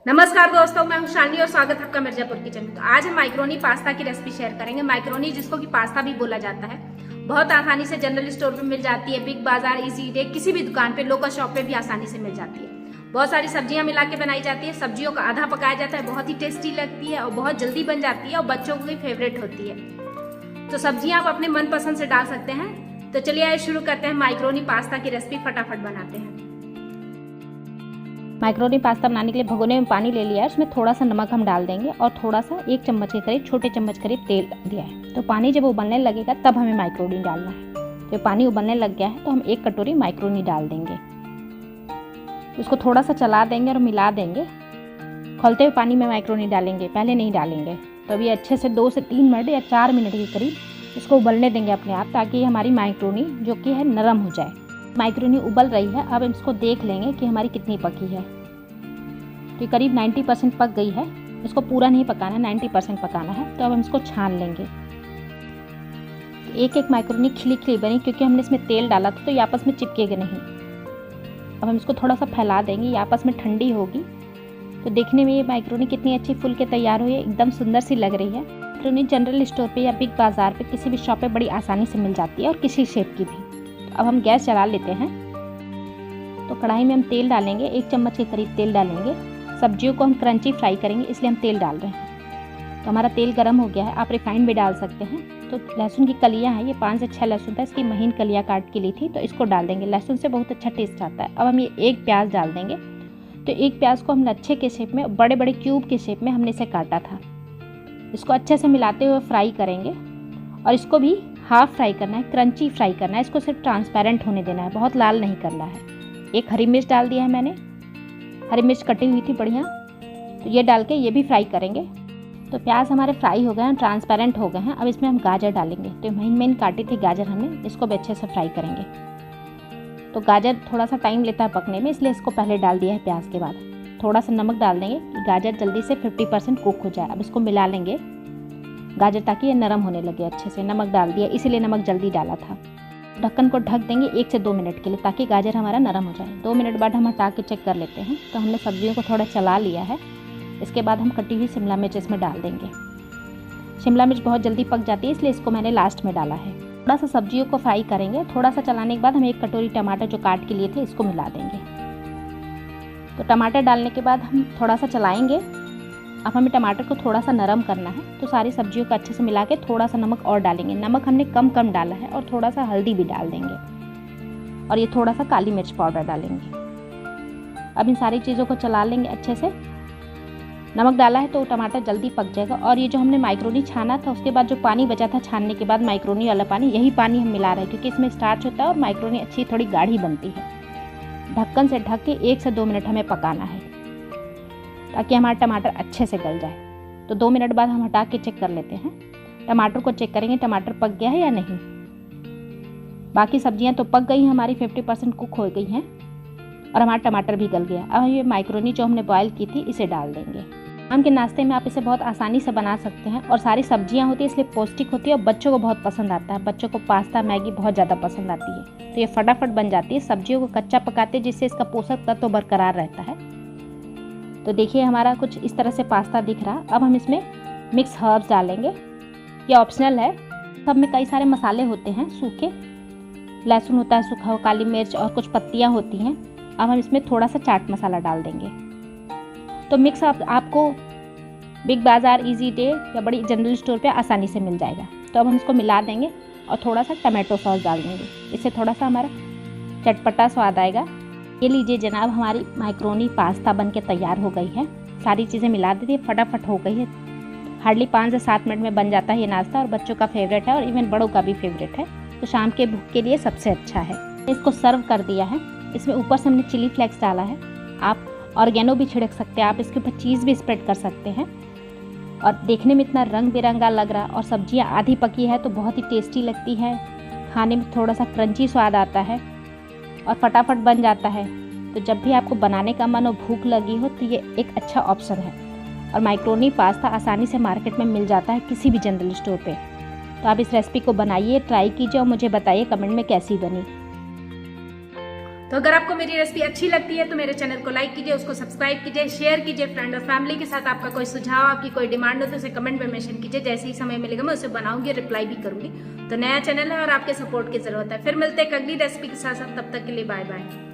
नमस्कार दोस्तों, मैं हूं शालिनी और स्वागत है आपका मिर्जापुर किचन में। तो आज हम माइक्रोनी पास्ता की रेसिपी शेयर करेंगे। माइक्रोनी जिसको कि पास्ता भी बोला जाता है, बहुत आसानी से जनरल स्टोर पे मिल जाती है, बिग बाजार, इजी डे, किसी भी दुकान पे, लोकल शॉप पे भी आसानी से मिल जाती है। बहुत सारी सब्जियां मिला के बनाई जाती है। सब्जियों का आधा पकाया जाता है, बहुत ही टेस्टी लगती है और बहुत जल्दी बन जाती है और बच्चों की फेवरेट होती है। तो सब्जियां आप अपने मनपसंद से डाल सकते हैं। तो चलिए आज शुरू करते हैं माइक्रोनी पास्ता की रेसिपी, फटाफट बनाते हैं। मैक्रोनी पास्ता बनाने के लिए भगोने में पानी ले लिया है, उसमें थोड़ा सा नमक हम डाल देंगे और थोड़ा सा 1 चम्मच के करीब, छोटे चम्मच करीब तेल दिया है। तो पानी जब उबलने लगेगा तब हमें मैक्रोनी डालना है। तो पानी उबलने लग गया है तो हम 1 कटोरी मैक्रोनी डाल देंगे। उसको थोड़ा सा चला देंगे और मिला देंगे। खौलते हुए पानी में मैक्रोनी डालेंगे, पहले नहीं डालेंगे। तो अभी अच्छे से 2 से 3 मिनट या 4 मिनट के करीब इसको उबलने देंगे अपने आप, ताकि हमारी मैक्रोनी जो कि है नरम हो जाए। मैक्रोनी उबल रही है, अब हम इसको देख लेंगे कि हमारी कितनी पकी है। तो करीब 90% पक गई है। इसको पूरा नहीं पकाना, 90% पकाना है। तो अब हम इसको छान लेंगे। एक एक मैक्रोनी खिली खिली बनी, क्योंकि हमने इसमें तेल डाला था तो ये आपस में चिपकेगा नहीं। अब हम इसको थोड़ा सा फैला देंगे, ये आपस में ठंडी होगी। तो देखने में ये मैक्रोनी कितनी अच्छी फूल के तैयार हुई है, एकदम सुंदर सी लग रही है। मैक्रोनी जनरल स्टोर पे या बिग बाजार पे किसी भी शॉप पे बड़ी आसानी से मिल जाती है, और किसी शेप की भी। अब हम गैस जला लेते हैं। तो कढ़ाई में हम तेल डालेंगे, 1 चम्मच के करीब तेल डालेंगे। सब्जियों को हम क्रंची फ्राई करेंगे, इसलिए हम तेल डाल रहे हैं। तो हमारा तेल गर्म हो गया है। आप रिफाइंड भी डाल सकते हैं। तो लहसुन की कलियां हैं, ये 5 से 6 लहसुन था, इसकी महीन कलियां काट के ली थी, तो इसको डाल देंगे। लहसुन से बहुत अच्छा टेस्ट आता है। अब हम ये 1 प्याज डाल देंगे। तो 1 प्याज को हम लच्छे के शेप में, बड़े बड़े क्यूब के शेप में हमने इसे काटा था। इसको अच्छे से मिलाते हुए फ्राई करेंगे, और इसको भी हाफ फ्राई करना है, क्रंची फ्राई करना है। इसको सिर्फ ट्रांसपेरेंट होने देना है, बहुत लाल नहीं करना है। 1 हरी मिर्च डाल दिया है मैंने, हरी मिर्च कटी हुई थी बढ़िया। तो ये डाल के ये भी फ्राई करेंगे। तो प्याज हमारे फ्राई हो गए हैं, ट्रांसपेरेंट हो गए हैं। अब इसमें हम गाजर डालेंगे। तो महीन महीन काटी थी गाजर हमने, इसको भी अच्छे से फ्राई करेंगे। तो गाजर थोड़ा सा टाइम लेता है पकने में, इसलिए इसको पहले डाल दिया है प्याज के बाद। थोड़ा सा नमक डाल देंगे कि गाजर जल्दी से 50% कुक हो जाए। अब इसको मिला लेंगे गाजर, ताकि ये नरम होने लगे अच्छे से। नमक डाल दिया, इसीलिए नमक जल्दी डाला था। ढक्कन को ढक देंगे 1 से 2 मिनट के लिए, ताकि गाजर हमारा नरम हो जाए। 2 मिनट बाद हम हटा के चेक कर लेते हैं। तो हमने सब्जियों को थोड़ा चला लिया है। इसके बाद हम कटी हुई शिमला मिर्च इसमें डाल देंगे। शिमला मिर्च बहुत जल्दी पक जाती है, इसलिए इसको मैंने लास्ट में डाला है। थोड़ा सा सब्जियों को फ्राई करेंगे। थोड़ा सा चलाने के बाद हम 1 कटोरी टमाटर जो काट के लिए थे, इसको मिला देंगे। तो टमाटर डालने के बाद हम थोड़ा सा चलाएंगे। अब हमें टमाटर को थोड़ा सा नरम करना है। तो सारी सब्जियों को अच्छे से मिला के थोड़ा सा नमक और डालेंगे। नमक हमने कम डाला है, और थोड़ा सा हल्दी भी डाल देंगे, और ये थोड़ा सा काली मिर्च पाउडर डालेंगे। अब इन सारी चीज़ों को चला लेंगे अच्छे से। नमक डाला है तो टमाटर जल्दी पक जाएगा। और ये जो हमने मैक्रोनी छाना था, उसके बाद जो पानी बचा था छानने के बाद, मैक्रोनी वाला पानी, यही पानी हम मिला रहे हैं, क्योंकि इसमें स्टार्च होता है और मैक्रोनी अच्छी थोड़ी गाढ़ी बनती है। ढक्कन से ढक के 1 से 2 मिनट हमें पकाना है, ताकि हमारा टमाटर अच्छे से गल जाए। तो 2 मिनट बाद हम हटा के चेक कर लेते हैं। टमाटर को चेक करेंगे टमाटर पक गया है या नहीं। बाकी सब्जियां तो पक गई हैं, हमारी 50% कुक हो गई हैं, और हमारा टमाटर भी गल गया। अब ये मैक्रोनी जो हमने बॉयल की थी, इसे डाल देंगे। शाम के नाश्ते में आप इसे बहुत आसानी से बना सकते हैं, और सारी सब्जियां होती है, इसलिए पौष्टिक होती है, और बच्चों को बहुत पसंद आता है। बच्चों को पास्ता, मैगी बहुत ज़्यादा पसंद आती है। तो ये फटाफट बन जाती है। सब्जियों को कच्चा पकाते हैं, जिससे इसका पोषक तत्व बरकरार रहता है। तो देखिए हमारा कुछ इस तरह से पास्ता दिख रहा। अब हम इसमें मिक्स हर्ब्स डालेंगे। ये ऑप्शनल है। सब में कई सारे मसाले होते हैं सूखे, लहसुन होता है सूखा, काली मिर्च, और कुछ पत्तियां होती हैं। अब हम इसमें थोड़ा सा चाट मसाला डाल देंगे। तो मिक्स आपको बिग बाजार, इजी डे या बड़ी जनरल स्टोर पे आसानी से मिल जाएगा। तो अब हम इसको मिला देंगे, और थोड़ा सा टमाटो सॉस डाल देंगे। इससे थोड़ा सा हमारा चटपटा स्वाद आएगा। ये लीजिए जनाब, हमारी मैक्रोनी पास्ता बन के तैयार हो गई है। सारी चीज़ें मिला दी थी, फटाफट हो गई है। हार्डली 5 से 7 मिनट में बन जाता है ये नाश्ता, और बच्चों का फेवरेट है, और इवन बड़ों का भी फेवरेट है। तो शाम के भूख के लिए सबसे अच्छा है। इसको सर्व कर दिया है। इसमें ऊपर से हमने चिली फ्लेक्स डाला है। आप ऑर्गेनो भी छिड़क सकते हैं, आप इसके ऊपर चीज़ भी स्प्रेड कर सकते हैं। और देखने में इतना रंग बिरंगा लग रहा, और सब्जियां आधी पकी है तो बहुत ही टेस्टी लगती है। खाने में थोड़ा सा क्रंची स्वाद आता है, और फटाफट बन जाता है। तो जब भी आपको बनाने का मन हो, भूख लगी हो, तो ये एक अच्छा ऑप्शन है। और मैक्रोनी पास्ता आसानी से मार्केट में मिल जाता है किसी भी जनरल स्टोर पे। तो आप इस रेसिपी को बनाइए, ट्राई कीजिए, और मुझे बताइए कमेंट में कैसी बनी। तो अगर आपको मेरी रेसिपी अच्छी लगती है तो मेरे चैनल को लाइक कीजिए, उसको सब्सक्राइब कीजिए, शेयर कीजिए फ्रेंड और फैमिली के साथ। आपका कोई सुझाव, आपकी कोई डिमांड हो तो उसे कमेंट में मेंशन कीजिए। जैसे ही समय मिलेगा मैं उसे बनाऊंगी, रिप्लाई भी करूंगी। तो नया चैनल है और आपके सपोर्ट की जरूरत है। फिर मिलते हैं अगली रेसिपी के साथ, तब तक के लिए बाय बाय।